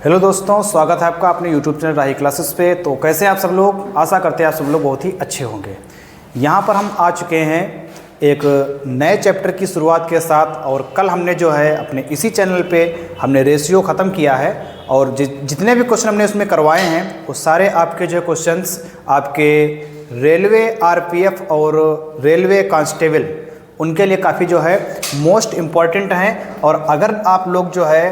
Hello दोस्तों, स्वागत है आपका अपने यूट्यूब चैनल राही क्लासेस पे। तो कैसे आप सब लोग? आशा करते हैं आप सब लोग बहुत ही अच्छे होंगे। यहाँ पर हम आ चुके हैं एक नए चैप्टर की शुरुआत के साथ। और कल हमने जो है अपने इसी चैनल पे हमने रेशियो ख़त्म किया है और जितने भी क्वेश्चन हमने उसमें करवाए हैं वो सारे आपके जो क्वेश्चंस आपके रेलवे आरपीएफ और रेलवे कांस्टेबल उनके लिए काफ़ी जो है मोस्ट इम्पॉर्टेंट हैं। और अगर आप लोग जो है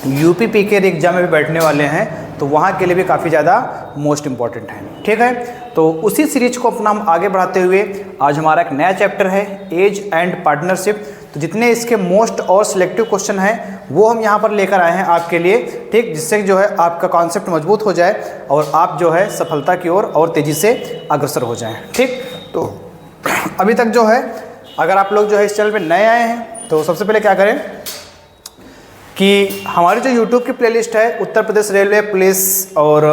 यूपी के एग्जाम में भी बैठने वाले हैं तो वहाँ के लिए भी काफ़ी ज़्यादा मोस्ट इम्पॉर्टेंट है। ठीक है, तो उसी सीरीज को अपना हम आगे बढ़ाते हुए आज हमारा एक नया चैप्टर है एज एंड पार्टनरशिप। तो जितने इसके मोस्ट और सिलेक्टिव क्वेश्चन हैं वो हम यहाँ पर लेकर आए हैं आपके लिए, ठीक, जिससे जो है आपका कॉन्सेप्ट मजबूत हो जाए और आप जो है सफलता की ओर और तेज़ी से अग्रसर हो जाएँ। ठीक, तो अभी तक जो है अगर आप लोग जो है इस चैनल पर नए आए हैं तो सबसे पहले क्या करें कि हमारी जो YouTube की प्लेलिस्ट है उत्तर प्रदेश रेलवे पुलिस और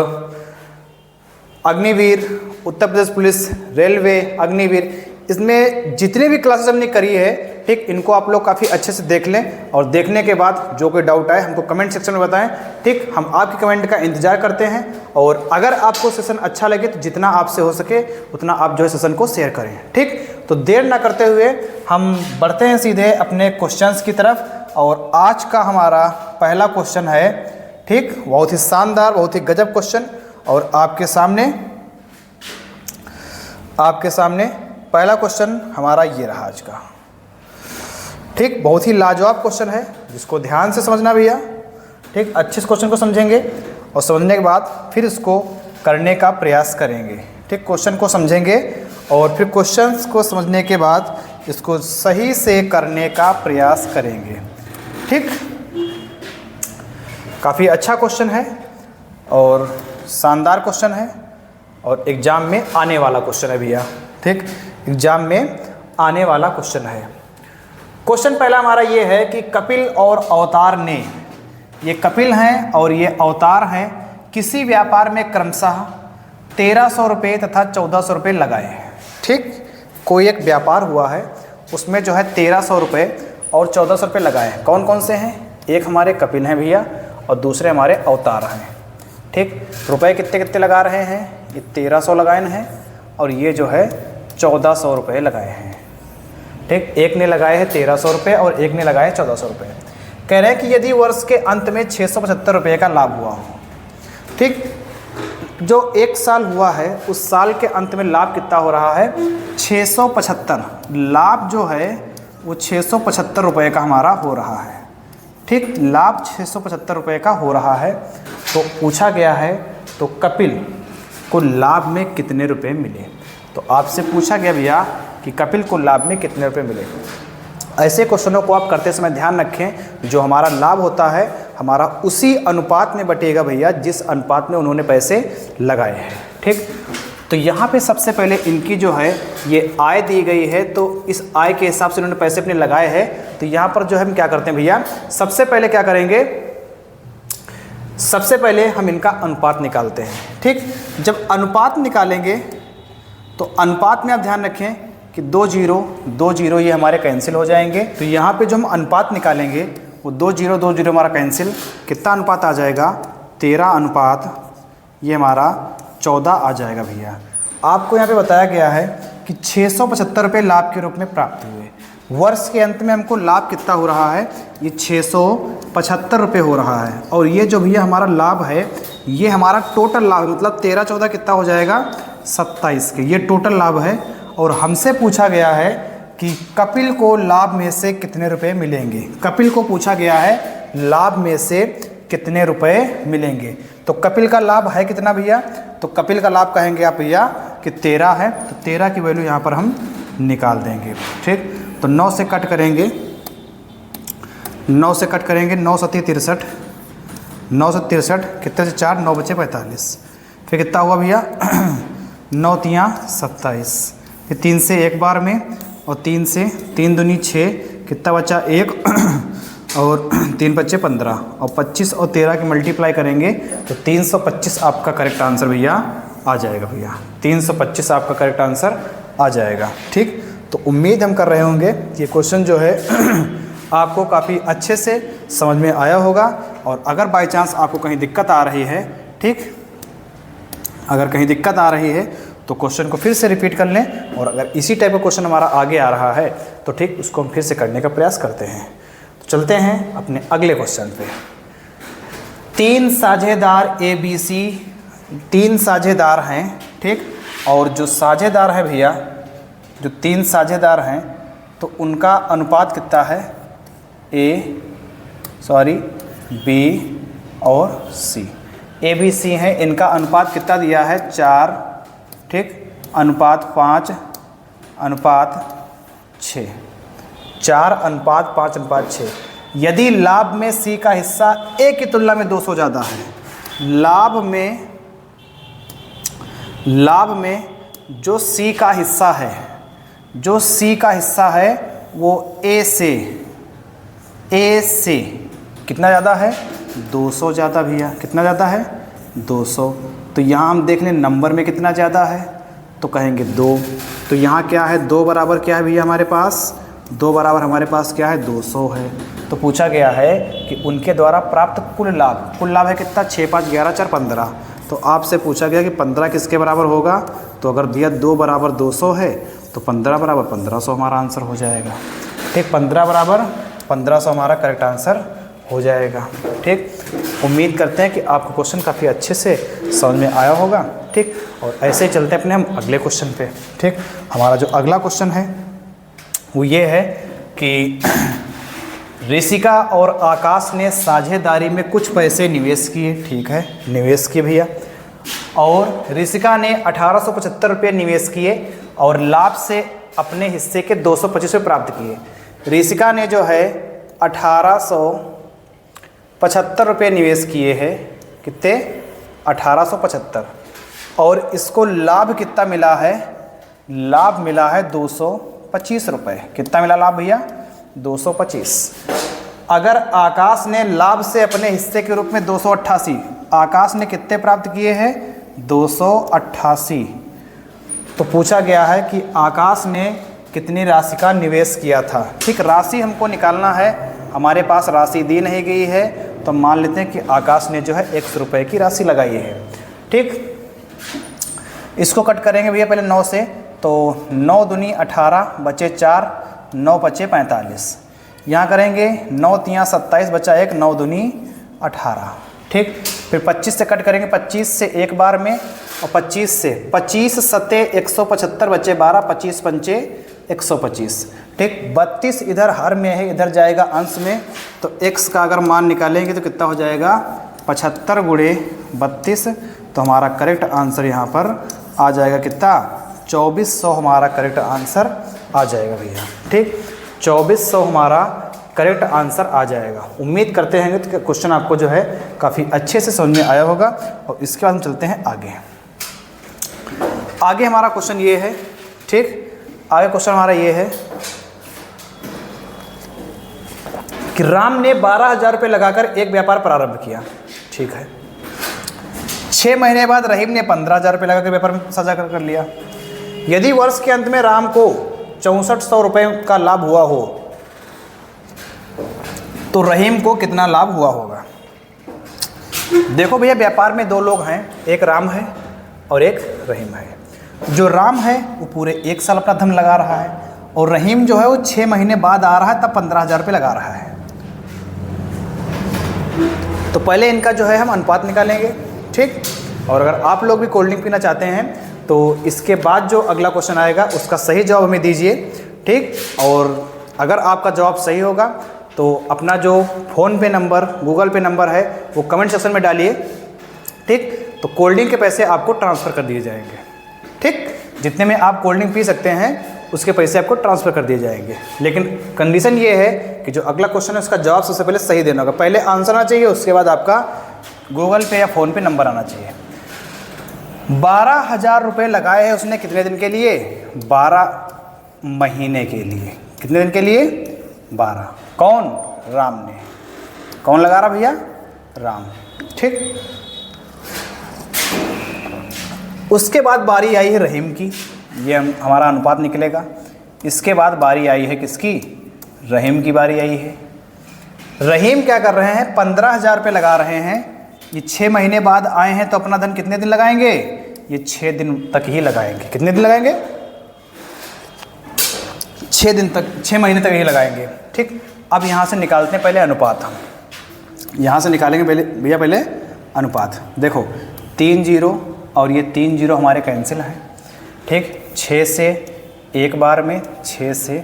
अग्निवीर, उत्तर प्रदेश पुलिस रेलवे अग्निवीर, इसमें जितने भी क्लासेस हमने करी है, ठीक, इनको आप लोग काफ़ी अच्छे से देख लें और देखने के बाद जो कोई डाउट आए हमको कमेंट सेक्शन में बताएं। ठीक, हम आपके कमेंट का इंतज़ार करते हैं। और अगर आपको सेशन अच्छा लगे तो जितना आपसे हो सके उतना आप जो है सेशन को शेयर करें। ठीक, तो देर ना करते हुए हम बढ़ते हैं सीधे अपने क्वेश्चंस की तरफ। और आज का हमारा पहला क्वेश्चन है, ठीक, बहुत ही शानदार, बहुत ही गजब क्वेश्चन। और आपके सामने पहला क्वेश्चन हमारा ये रहा आज का। ठीक, बहुत ही लाजवाब क्वेश्चन है जिसको ध्यान से समझना भैया। ठीक, अच्छे से क्वेश्चन को समझेंगे और समझने के बाद फिर इसको करने का प्रयास करेंगे। ठीक, क्वेश्चन को समझेंगे और फिर क्वेश्चंस को समझने के बाद इसको सही से करने का प्रयास करेंगे। ठीक, काफ़ी अच्छा क्वेश्चन है और शानदार क्वेश्चन है और एग्ज़ाम में आने वाला क्वेश्चन है भैया। ठीक, एग्ज़ाम में आने वाला क्वेश्चन है। क्वेश्चन पहला हमारा ये है कि कपिल और अवतार ने, ये कपिल हैं और ये अवतार हैं, किसी व्यापार में क्रमशः 1300 रुपये तथा 1400 रुपये लगाए हैं। ठीक, कोई एक व्यापार हुआ है उसमें जो है 1300 रुपये और 1400 रुपये लगाए हैं। कौन कौन से हैं? एक हमारे कपिल हैं भैया और दूसरे हमारे अवतार हैं। ठीक, रुपए कितने कितने लगा रहे हैं? ये 1300 लगाए हैं और ये जो है 1400 रुपये लगाए हैं। ठीक, एक ने लगाए हैं 1300 रुपये और एक ने लगाए 1400 रुपये। कह रहे हैं कि यदि वर्ष के अंत में 675 रुपये का लाभ हुआ हो। ठीक, जो एक साल हुआ है उस साल के अंत में लाभ कितना हो रहा है? 675। लाभ जो है वो 675 रुपये का हमारा हो रहा है। ठीक, लाभ 675 रुपये का हो रहा है। तो पूछा गया है तो कपिल को लाभ में कितने रुपए मिले। तो आपसे पूछा गया भैया कि कपिल को लाभ में कितने रुपए मिले। ऐसे क्वेश्चनों को आप करते समय ध्यान रखें, जो हमारा लाभ होता है हमारा उसी अनुपात में बटेगा भैया जिस अनुपात में उन्होंने पैसे लगाए हैं। ठीक, तो यहाँ पे सबसे पहले इनकी जो है ये आय दी गई है, तो इस आय के हिसाब से उन्होंने पैसे अपने लगाए हैं। तो यहाँ पर जो है हम क्या करते हैं भैया, सबसे पहले क्या करेंगे, सबसे पहले हम इनका अनुपात निकालते हैं। ठीक, जब अनुपात निकालेंगे तो अनुपात में आप ध्यान रखें कि 2 0 ये हमारे कैंसिल हो जाएंगे। तो यहाँ पे जो हम अनुपात निकालेंगे वो 2 0 हमारा कैंसिल, कितना अनुपात आ जाएगा? 13 अनुपात ये हमारा 14 आ जाएगा भैया। आपको यहाँ पे बताया गया है कि 675 रुपये लाभ के रूप में प्राप्त हुए। वर्ष के अंत में हमको लाभ कितना हो रहा है? ये 675 रुपये हो रहा है। और ये जो भैया हमारा लाभ है ये हमारा टोटल लाभ, मतलब 13 14 कितना हो जाएगा? 27 के, ये टोटल लाभ है। और हमसे पूछा गया है कि कपिल को लाभ में से कितने रुपए मिलेंगे। कपिल को पूछा गया है लाभ में से कितने रुपए मिलेंगे। तो कपिल का लाभ है कितना भैया? तो कपिल का लाभ कहेंगे आप भैया कि 13 है। तो 13 की वैल्यू यहाँ पर हम निकाल देंगे। ठीक, तो 9 से कट करेंगे, 9 से कट करेंगे, 9 7 63, 9 से 63, कितने से 4, 9 बचे 45। फिर कितना हुआ भैया? 9 3 27, फिर 3 से एक बार में और 3 से 3 दूनी 6, कितना बचा 1 और 3 बच्चे 15 और 25 और 13 की मल्टीप्लाई करेंगे तो 325 आपका करेक्ट आंसर भैया आ जाएगा भैया। 325 आपका करेक्ट आंसर आ जाएगा। ठीक, तो उम्मीद हम कर रहे होंगे ये क्वेश्चन जो है आपको काफ़ी अच्छे से समझ में आया होगा। और अगर बाय चांस आपको कहीं दिक्कत आ रही है, ठीक, अगर कहीं दिक्कत आ रही है तो क्वेश्चन को फिर से रिपीट कर लें, और अगर इसी टाइप का क्वेश्चन हमारा आगे आ रहा है तो ठीक उसको हम फिर से करने का प्रयास करते हैं। तो चलते हैं अपने अगले क्वेश्चन पे। 3 साझेदार ABC 3 साझेदार हैं, ठीक, और जो साझेदार है भैया, जो 3 साझेदार हैं तो उनका अनुपात कितना है, B और C। ABC हैं, इनका अनुपात कितना दिया है 4, ठीक, अनुपात 5 अनुपात 6, 4 अनुपात 5 अनुपात 6। यदि लाभ में C का हिस्सा A की तुलना में 200 ज़्यादा है, लाभ में जो C का हिस्सा है, जो C का हिस्सा है वो A से कितना ज़्यादा है, 200 ज़्यादा भैया। कितना ज़्यादा है, 200। तो यहाँ हम देख लें नंबर में कितना ज़्यादा है तो कहेंगे 2। तो यहाँ क्या है, 2 बराबर क्या है भैया हमारे पास, 2 बराबर हमारे पास क्या है, 200 है। तो पूछा गया है कि उनके द्वारा प्राप्त कुल लाभ है कितना, 6 5 11 4 15। तो आपसे पूछा गया कि 15 किसके बराबर होगा, तो अगर दिया 2 बराबर 200 है तो 15 बराबर 1500 हमारा आंसर हो जाएगा। ठीक, 15 बराबर 1500 हमारा करेक्ट आंसर हो जाएगा। ठीक, उम्मीद करते हैं कि आपको क्वेश्चन काफ़ी अच्छे से समझ में आया होगा। ठीक, और ऐसे ही चलते हैं अपने हम अगले क्वेश्चन पे। ठीक, हमारा जो अगला क्वेश्चन है वो ये है कि ऋषिका और आकाश ने साझेदारी में कुछ पैसे निवेश किए। ठीक है, निवेश किए भैया, और ऋषिका ने 1875 रुपये निवेश किए और लाभ से अपने हिस्से के 225 रुपये प्राप्त किए। ऋषिका ने जो है 1875 रुपये निवेश किए हैं, कितने, 1875, और इसको लाभ कितना मिला है, लाभ मिला है 225 रुपये। कितना मिला लाभ भैया, 225। अगर आकाश ने लाभ से अपने हिस्से के रूप में 288, आकाश ने कितने प्राप्त किए हैं, 288। तो पूछा गया है कि आकाश ने कितनी राशि का निवेश किया था। ठीक, राशि हमको निकालना है, हमारे पास राशि दी नहीं गई है, तो मान लेते हैं कि आकाश ने जो है 100 रुपये की राशि लगाई है। ठीक, इसको कट करेंगे भैया पहले 9 से, तो 9 दूनी 18 बचे 4, 9 बचे 45। यहाँ करेंगे 9 तियाँ 27 बचा 1, 9 दूनी 18। ठीक, फिर 25 से कट करेंगे, 25 से एक बार में, और 25 से 25 सत्ते 175 बचे 12, 25 पंचे 125। ठीक, 32 इधर हर में है, इधर जाएगा अंश में, तो x का अगर मान निकालेंगे तो कितना हो जाएगा, 75 गुणे 32। तो हमारा करेक्ट आंसर यहाँ पर आ जाएगा कितना, 2400 हमारा करेक्ट आंसर आ जाएगा भैया। ठीक, 2400 हमारा करेक्ट आंसर आ जाएगा। उम्मीद करते हैं कि क्वेश्चन आपको जो है काफ़ी अच्छे से समझ में आया होगा। और इसके बाद हम चलते हैं आगे हमारा क्वेश्चन ये है। ठीक, आगे क्वेश्चन हमारा ये है कि राम ने 12,000 रुपये लगाकर एक व्यापार प्रारंभ किया। ठीक है, 6 महीने बाद रहीम ने 15,000 रुपये लगाकर व्यापार में साझा कर लिया। यदि वर्ष के अंत में राम को 6400 रुपये का लाभ हुआ हो तो रहीम को कितना लाभ हुआ होगा। देखो भैया, व्यापार में 2 लोग हैं, एक राम है और एक रहीम है। जो राम है वो पूरे 1 साल अपना धन लगा रहा है, और रहीम जो है वो 6 महीने बाद आ रहा है, तब 15,000 रुपये लगा रहा है। तो पहले इनका जो है हम अनुपात निकालेंगे। ठीक, और अगर आप लोग भी कोल्ड ड्रिंक पीना चाहते हैं तो इसके बाद जो अगला क्वेश्चन आएगा उसका सही जवाब हमें दीजिए। ठीक, और अगर आपका जवाब सही होगा तो अपना जो फ़ोन पे नंबर, गूगल पे नंबर है वो कमेंट सेक्शन में डालिए। ठीक, तो कोल्ड ड्रिंक के पैसे आपको ट्रांसफ़र कर दिए जाएंगे। ठीक, जितने में आप कोल्ड ड्रिंक पी सकते हैं उसके पैसे आपको ट्रांसफ़र कर दिए जाएंगे। लेकिन कंडीशन ये है कि जो अगला क्वेश्चन है उसका जवाब सबसे पहले सही देना होगा। पहले आंसर आना चाहिए, उसके बाद आपका गूगल पे या फ़ोन पे नंबर आना चाहिए। 12,000 रुपये लगाए हैं उसने कितने दिन के लिए, 12 महीने के लिए। कितने दिन के लिए, 12। कौन? राम ने। कौन लगा रहा भैया? राम। ठीक। उसके बाद बारी आई है रहीम की, ये हमारा अनुपात निकलेगा। इसके बाद बारी आई है किसकी? रहीम की बारी आई है। रहीम क्या कर रहे हैं? 15,000 रुपये लगा रहे हैं। ये 6 महीने बाद आए हैं तो अपना धन कितने दिन लगाएंगे? ये 6 दिन तक ही लगाएंगे। कितने दिन लगाएंगे? 6 दिन तक, 6 महीने तक ही लगाएंगे। ठीक। अब यहाँ से निकालते हैं पहले अनुपात। हम यहाँ से निकालेंगे पहले भैया, पहले अनुपात। देखो 3 जीरो और ये 3 जीरो हमारे कैंसिल हैं। ठीक। 6 से 1 बार में, 6 से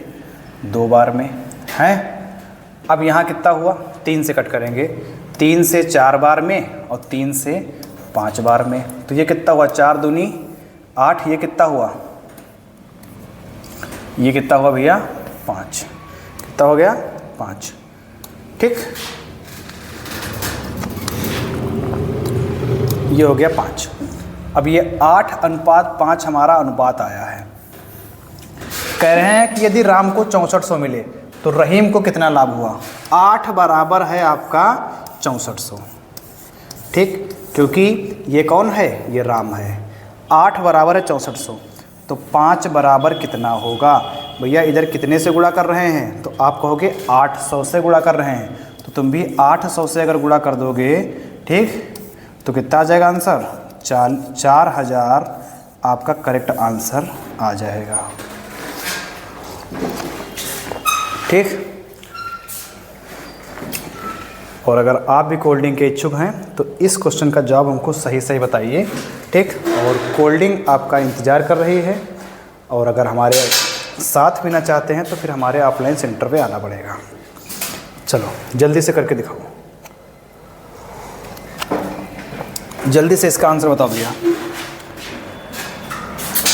2 बार में हैं। अब यहाँ कितना हुआ? 3 से कट करेंगे, 3 से 4 बार में और 3 से 5 बार में। तो ये कितना हुआ? 4 दूनी 8। ये कितना हुआ? ये कितना हुआ भैया? 5। कितना हो गया? 5। ठीक। ये हो गया 5। अब ये 8:5 हमारा अनुपात आया है। कह रहे हैं कि यदि राम को 6400 मिले तो रहीम को कितना लाभ हुआ? 8 बराबर है आपका 6400। ठीक। क्योंकि ये कौन है? ये राम है। 8 बराबर है 6400, तो 5 बराबर कितना होगा? भैया इधर कितने से गुणा कर रहे हैं? तो आप कहोगे 800 से गुणा कर रहे हैं, तो तुम भी 800 से अगर गुणा कर दोगे, ठीक, तो कितना आ जाएगा आंसर? 4000 आपका करेक्ट आंसर आ जाएगा। ठीक। और अगर आप भी कोल्डिंग के इच्छुक हैं तो इस क्वेश्चन का जवाब हमको सही सही बताइए। ठीक। और कोल्डिंग आपका इंतज़ार कर रही है। और अगर हमारे साथ मिलना चाहते हैं तो फिर हमारे ऑफलाइन सेंटर पे आना पड़ेगा। चलो जल्दी से करके दिखाओ, जल्दी से इसका आंसर बताओ भैया।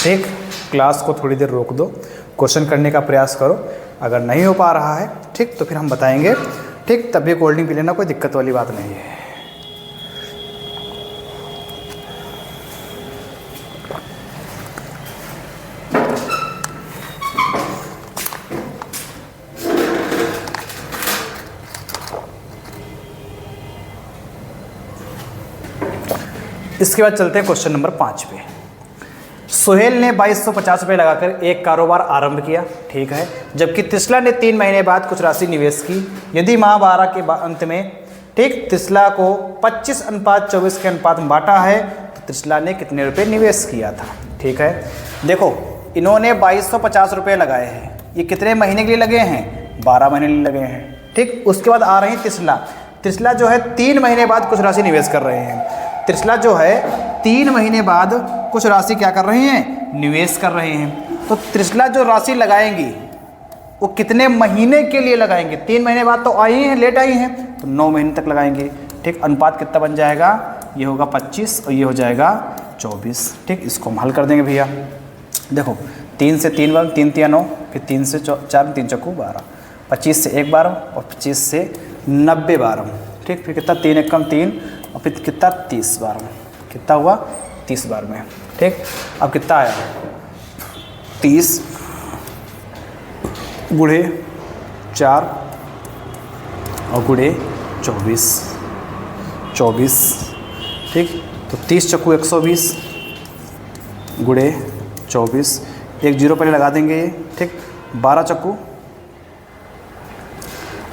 ठीक। क्लास को थोड़ी देर रोक दो, क्वेश्चन करने का प्रयास करो। अगर नहीं हो पा रहा है, ठीक, तो फिर हम बताएंगे। ठीक। तब भी कोल्ड ड्रिंक पी लेना, कोई दिक्कत वाली बात नहीं है। इसके बाद चलते हैं क्वेश्चन नंबर 5 पे। सुहेल ने 2250 रुपये लगाकर एक कारोबार आरंभ किया। ठीक है। जबकि त्रिशला ने 3 महीने बाद कुछ राशि निवेश की। यदि माह 12 के अंत में, ठीक, त्रिशला को 25:24 के अनुपात में बांटा है तो त्रिशला ने कितने रुपए निवेश किया था? ठीक है। देखो इन्होंने 2250 रुपये लगाए हैं। ये कितने महीने के लिए लगे हैं? 12 महीने के लिए लगे हैं। ठीक। उसके बाद आ रही त्रिशला। त्रिशला जो है 3 महीने बाद कुछ राशि निवेश कर रहे हैं। त्रिशला जो है 3 महीने बाद कुछ राशि क्या कर रहे हैं? निवेश कर रहे हैं। तो त्रिशला जो राशि लगाएंगी वो कितने महीने के लिए लगाएंगे? 3 महीने बाद तो आई हैं, लेट आई हैं, तो 9 महीने तक लगाएंगे। ठीक। अनुपात कितना बन जाएगा? ये होगा 25 और ये हो जाएगा 24। ठीक। इसको हम हल कर देंगे भैया। देखो 3 से 3 बार, 3 3 9, फिर 3 से 4, 3 चक्कू 12, 25 से 1 बार और 25 से 90 बार। ठीक। फिर कितना? 3 एकम 3 और फिर कितना? 30 बार में। कितना हुआ? 30 बार में। ठीक। अब कितना आया? 30 गुणे 4 और गुणे 24। ठीक। तो 30 चक्कू 120 गुणे 24, एक जीरो पहले लगा देंगे ये। ठीक। 12 चक्कू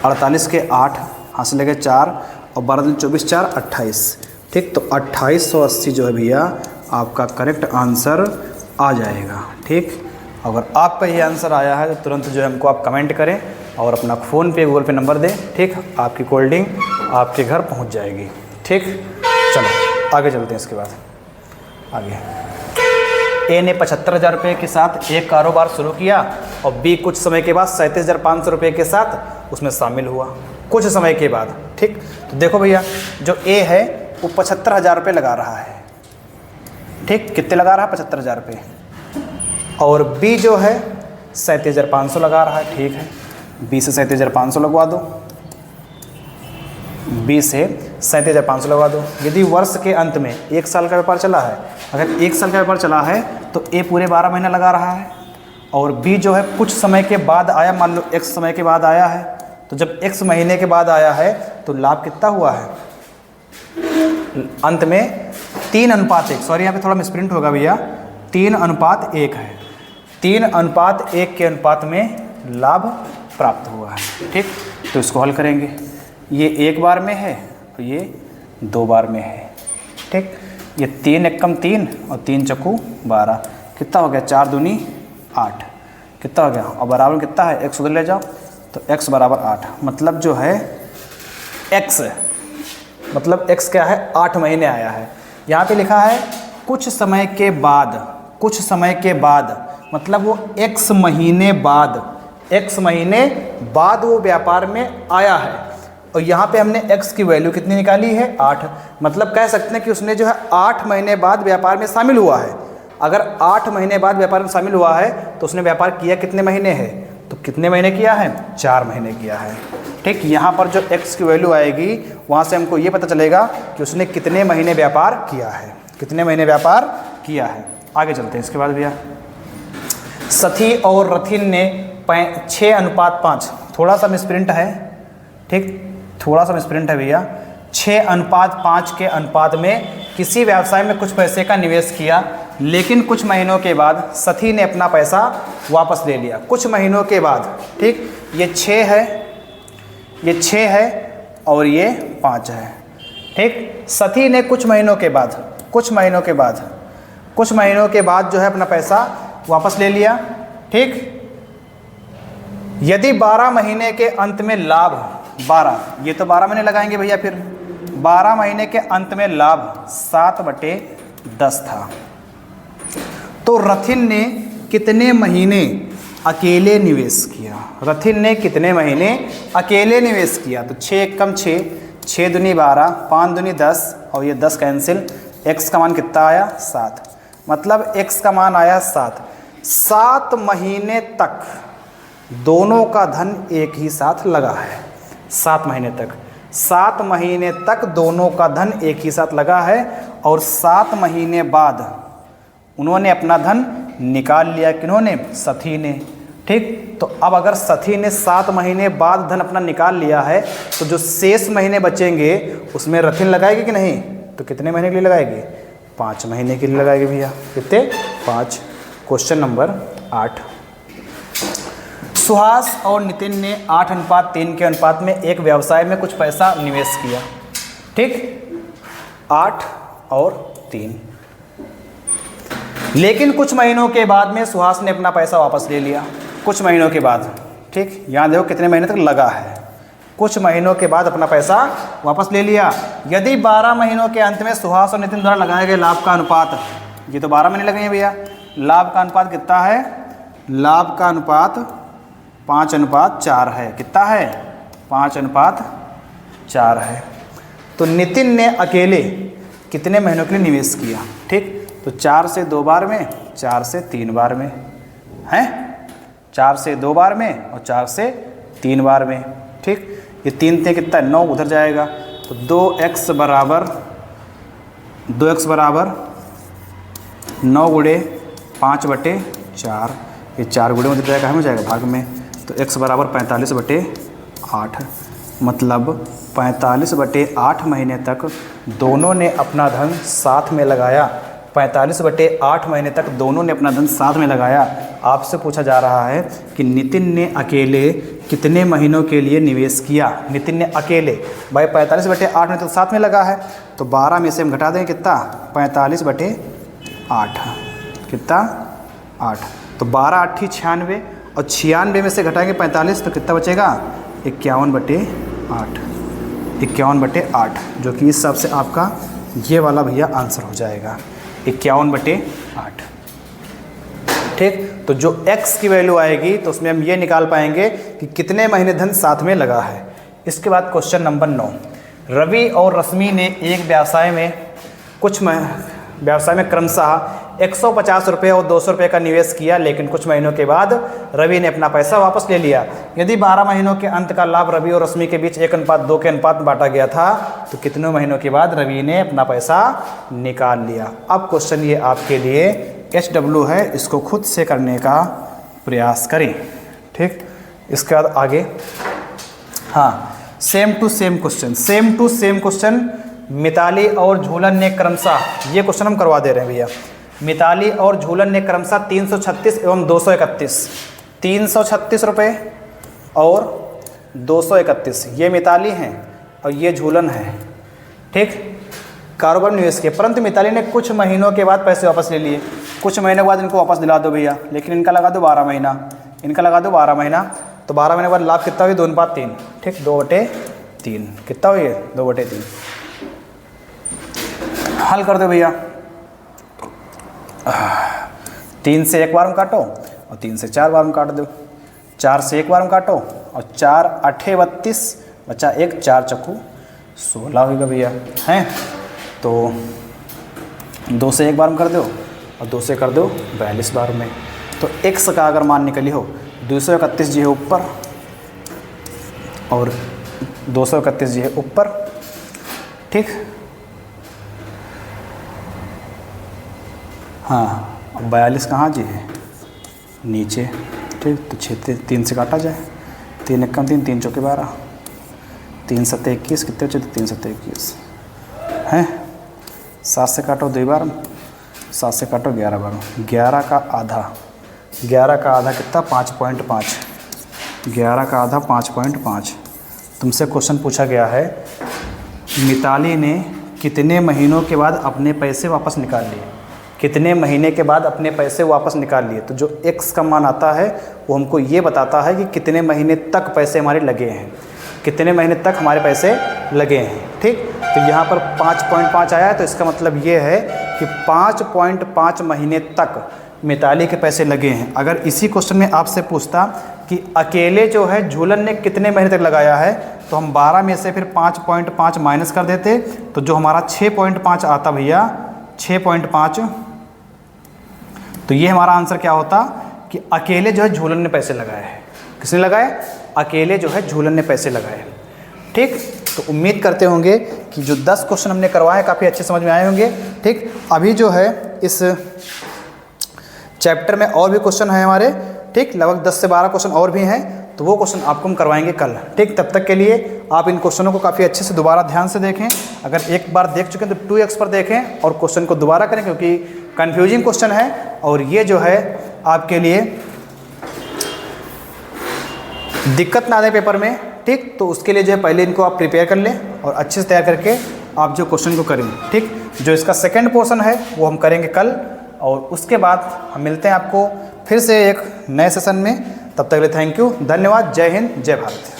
48 के 8, हाथ से लगे 4 और 12 दूनी 24, 4 28। ठीक। तो 2880 जो है भैया आपका करेक्ट आंसर आ जाएगा। ठीक। अगर आपका ये आंसर आया है तो तुरंत जो है हमको आप कमेंट करें और अपना फ़ोन पे गूगल पे नंबर दें। ठीक। आपकी कोल्ड ड्रिंक आपके घर पहुंच जाएगी। ठीक। चलो आगे चलते हैं। इसके बाद आगे ए ने 75,000 रुपये के साथ एक कारोबार शुरू किया और बी कुछ समय के बाद 37,500 रुपये के साथ उसमें शामिल हुआ। कुछ समय के बाद। ठीक। तो देखो भैया जो ए है वो 75,000 रुपये लगा रहा है। ठीक। कितने लगा रहा है? 75,000 रुपये। और बी जो है 37,500 लगा रहा है। ठीक है। बी से 37,500 लगवा दो, बी से 37,500 लगवा दो। यदि वर्ष के अंत में 1 साल का व्यापार चला है, अगर 1 साल का व्यापार चला है तो ए पूरे 12 महीना लगा रहा है और बी जो है कुछ समय के बाद आया, मान लो x समय के बाद आया है, तो जब x महीने के बाद आया है तो लाभ कितना हुआ है, अंत में 3:1, सॉरी यहाँ पे थोड़ा मिसप्रिंट होगा भैया, 3:1 है, 3:1 के अनुपात में लाभ प्राप्त हुआ है। ठीक, तो इसको हल करेंगे, ये 1 बार में है और ये 2 बार में है। ठीक, ये 3 एकम 3 और 3 चक्कू 12, कितना हो गया, 4 दूनी 8, कितना हो गया, और बराबर कितना है, x उधर ले जाओ तो x बराबर 8, मतलब जो है x, मतलब x क्या है, 8 महीने आया है। यहाँ पे लिखा है कुछ समय के बाद, कुछ समय के बाद मतलब वो x महीने बाद, x महीने बाद वो व्यापार में आया है, और यहाँ पे हमने x की वैल्यू कितनी निकाली है, 8, मतलब कह सकते हैं कि उसने जो है 8 महीने बाद व्यापार में शामिल हुआ है। अगर 8 महीने बाद व्यापार में शामिल हुआ है तो उसने व्यापार किया कितने महीने है, तो कितने महीने किया है, 4 महीने किया है। ठीक, यहाँ पर जो x की वैल्यू आएगी वहाँ से हमको ये पता चलेगा कि उसने कितने महीने व्यापार किया है, कितने महीने व्यापार किया है। आगे चलते हैं। इसके बाद भैया सथी और रथिन ने 6:5, थोड़ा सा मिसप्रिंट है, ठीक, थोड़ा सा मिसप्रिंट है भैया, 6:5 के अनुपात में किसी व्यवसाय में कुछ पैसे का निवेश किया, लेकिन कुछ महीनों के बाद सथी ने अपना पैसा वापस ले लिया। कुछ महीनों के बाद, ठीक, ये 6 है, ये 6 है और ये 5 है। ठीक, सथी ने कुछ महीनों के बाद, कुछ महीनों के बाद, कुछ महीनों के बाद जो है अपना पैसा वापस ले लिया। ठीक, यदि 12 महीने के अंत में लाभ 12, ये तो 12 महीने लगाएंगे भैया, फिर 12 महीने के अंत में लाभ 7/10 था, तो रथिन ने कितने महीने अकेले निवेश किया, रथिन ने कितने महीने अकेले निवेश किया, तो 6 एकम 6, 6 दूनी 12, 5 दूनी 10 और ये 10 कैंसिल, x का मान कितना आया, 7, मतलब x का मान आया 7। 7 महीने तक दोनों का धन एक ही साथ लगा है, 7 महीने तक, 7 महीने तक दोनों का धन एक ही साथ लगा है, और 7 महीने बाद उन्होंने अपना धन निकाल लिया, किन्होंने, सथी ने। ठीक, तो अब अगर सथी ने 7 महीने बाद धन अपना निकाल लिया है तो जो शेष महीने बचेंगे उसमें रथिन लगाएगी कि नहीं, तो कितने महीने के लिए लगाएगी, 5 महीने के लिए लगाएगी भैया, कितने, 5। क्वेश्चन नंबर 8, सुहास और नितिन ने 8:3 के अनुपात में एक व्यवसाय में कुछ पैसा निवेश किया। ठीक, 8 और 3, लेकिन कुछ महीनों के बाद में सुहास ने अपना पैसा वापस ले लिया, कुछ महीनों के बाद। ठीक, यहाँ देखो कितने महीने तक लगा है, कुछ महीनों के बाद अपना पैसा वापस ले लिया। यदि 12 महीनों के अंत में सुहास और नितिन द्वारा लगाए गए लाभ का अनुपात, ये तो 12 महीने लगे हैं भैया, लाभ का अनुपात कितना है, लाभ का अनुपात 5:4 है, कितना है, 5:4 है। तो नितिन ने अकेले कितने महीनों के लिए निवेश किया, ठीक, तो 4 से 2 बार में, 4 से 3 बार में है, 4 से 2 बार में और 4 से 3 बार में। ठीक, ये 3 थे कितना, 9 उधर जाएगा, तो 2x बराबर 9 गुणे 5/4, ये 4 गुणे में जाएगा, हमें जाएगा भाग में, तो x बराबर 45/8, मतलब 45/8 महीने तक दोनों ने अपना धन साथ में लगाया, 45/8 महीने तक दोनों ने अपना धन साथ में लगाया। आपसे पूछा जा रहा है कि नितिन ने अकेले कितने महीनों के लिए निवेश किया, नितिन ने अकेले, भाई 45/8 में तो साथ में लगा है, तो 12 में से हम घटा देंगे कितना, 45/8, कितना, 8, तो 12 8 96, और 96 में से घटाएंगे 45 तो कितना बचेगा, 51/8, 51/8, जो कि इस हिसाब से आपका ये वाला भैया आंसर हो जाएगा, 51/8। ठीक, तो जो x की वैल्यू आएगी तो उसमें हम ये निकाल पाएंगे कि कितने महीने धन साथ में लगा है। इसके बाद क्वेश्चन नंबर 9, रवि और रश्मि ने एक व्यवसाय में क्रमशः 150 रुपये और 200 रुपये का निवेश किया, लेकिन कुछ महीनों के बाद रवि ने अपना पैसा वापस ले लिया। यदि 12 महीनों के अंत का लाभ रवि और रश्मि के बीच 1:2 के अनुपात में बांटा गया था, तो कितने महीनों के बाद रवि ने अपना पैसा निकाल लिया। अब क्वेश्चन ये आपके लिए HW है, इसको खुद से करने का प्रयास करें। ठीक, इसके बाद आगे, हाँ, same to same question Mitali और झूलन ने क्रमशः, ये क्वेश्चन हम करवा दे रहे हैं भैया। मिताली और झूलन ने क्रमशः 336 एवं 231, 336 रुपये और 231, ये मिताली हैं और ये झूलन है। ठीक, कारोबार निवेश किया, परंतु मिताली ने कुछ महीनों के बाद पैसे वापस ले लिए। कुछ महीने के बाद इनको वापस दिला दो भैया, लेकिन इनका लगा दो 12 महीना, इनका लगा दो 12 महीना, तो 12 महीने के बाद लाभ कितना हुई, 2/3। ठीक, 2/3 कितना हुई है, 2/3। हल कर दो भैया, 3 से 1 बार में काटो और 3 से 4 बार में काट दो, 4 से 1 बार में काटो और 4 8 32 बचा 1, 4 चक्कू 16 होगा भैया, हैं। तो 2 से 1 बार में कर दो और 2 से कर दो 42 बार में। तो x का अगर मान निकली हो 231 जी है ऊपर और 231 जी है ऊपर। ठीक, हाँ, 42 कहाँ जी है, नीचे। ठीक, तो 6 3 से काटा जाए, 3 1 3 3 चौके 12, 3 7 21 कितने बचे, 3 7 21 हैं। 7 से काटो 2 बार, 7 से काटो 11 बार, 11 का आधा, 11 का आधा कितना, 5.5, 11 का आधा 5.5। तुमसे क्वेश्चन पूछा गया है मिताली ने कितने महीनों के बाद अपने पैसे वापस निकाल लिए, कितने महीने के बाद अपने पैसे वापस निकाल लिए। तो जो x का मान आता है वो हमको ये बताता है कि कितने महीने तक पैसे हमारे लगे हैं, कितने महीने तक हमारे पैसे लगे हैं। ठीक, तो यहाँ पर 5.5 आया है, तो इसका मतलब ये है कि 5.5 महीने तक मिताली के पैसे लगे हैं। अगर इसी क्वेश्चन में आपसे पूछता कि अकेले जो है झूलन ने कितने महीने तक लगाया है, तो हम 12 में से फिर 5.5 माइनस कर देते, तो जो हमारा 6.5 आता भैया, 6.5, तो ये हमारा आंसर क्या होता कि अकेले जो है झूलन ने पैसे लगाए हैं। किसने लगाए, अकेले जो है झूलन ने पैसे लगाए। ठीक, तो उम्मीद करते होंगे कि जो 10 क्वेश्चन हमने करवाए काफ़ी अच्छे समझ में आए होंगे। ठीक, अभी जो है इस चैप्टर में और भी क्वेश्चन हैं हमारे। ठीक, लगभग 10 से 12 क्वेश्चन और भी हैं, तो वो क्वेश्चन आपको हम करवाएंगे कल। ठीक, तब तक के लिए आप इन क्वेश्चनों को काफ़ी अच्छे से दोबारा ध्यान से देखें। अगर एक बार देख चुके हैं तो 2x पर देखें और क्वेश्चन को दोबारा करें, क्योंकि कन्फ्यूजिंग क्वेश्चन है और ये जो है आपके लिए दिक्कत ना आए पेपर में। ठीक, तो उसके लिए जो है पहले इनको आप प्रिपेयर कर लें और अच्छे से तैयार करके आप जो क्वेश्चन को करें। ठीक, जो इसका सेकंड पोर्शन है वो हम करेंगे कल, और उसके बाद हम मिलते हैं आपको फिर से एक नए सेशन में। तब तक के लिए थैंक यू, धन्यवाद, जय हिंद, जय भारत।